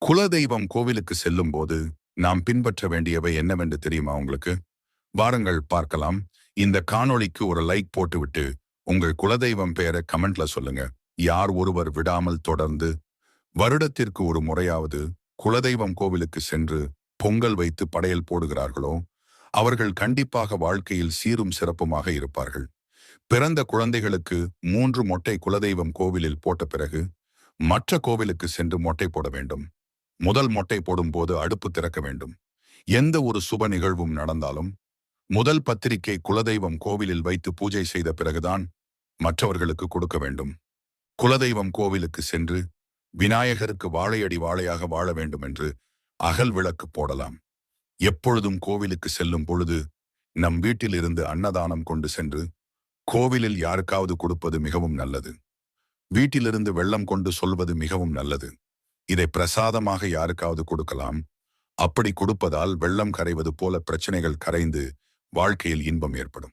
குலதெய்வம் கோவிலுக்கு செல்லும் போது நாம் பின்பற்ற வேண்டியவை என்னவென்று தெரியுமா உங்களுக்கு? வாருங்கள் பார்க்கலாம். இந்த காணொளிக்கு ஒரு லைக் போட்டுவிட்டு உங்கள் குலதெய்வம் பெயரை கமெண்ட்ல சொல்லுங்க. யார் ஒருவர் விடாமல் தொடர்ந்து வருடத்திற்கு ஒரு முறையாவது குலதெய்வம் கோவிலுக்கு சென்று பொங்கல் வைத்து படையல் போடுகிறார்களோ அவர்கள் கண்டிப்பாக வாழ்க்கையில் சீரும் சிறப்புமாக இருப்பார்கள். பிறந்த குழந்தைகளுக்கு 3 மொட்டை குலதெய்வம் கோவிலில் போட்ட பிறகு மற்ற கோவிலுக்கு சென்று மொட்டை போட வேண்டும். முதல் மொட்டை போடும்போது அடுப்பு திறக்க வேண்டும். எந்த ஒரு சுப நிகழ்வும் நடந்தாலும் முதல் பத்திரிகை குலதெய்வம் கோவிலில் வைத்து பூஜை செய்த பிறகுதான் மற்றவர்களுக்கு கொடுக்க வேண்டும். குலதெய்வம் கோவிலுக்கு சென்று விநாயகருக்கு வாழையடி வாழையாக வாழ வேண்டும் என்று அகல் விளக்கு போடலாம். எப்பொழுதும் கோவிலுக்கு செல்லும் பொழுது நம் வீட்டில் இருந்து அன்னதானம் கொண்டு சென்று கோவிலில் யாருக்காவது கொடுப்பது மிகவும் நல்லது. வீட்டிலிருந்து வெள்ளம் கொண்டு சொல்வது மிகவும் நல்லது. இதை பிரசாதமாக யாருக்காவது கொடுக்கலாம். அப்படி கொடுப்பதால் வெள்ளம் கரைவது போல பிரச்சனைகள் கரைந்து வாழ்க்கையில் இன்பம் ஏற்படும்.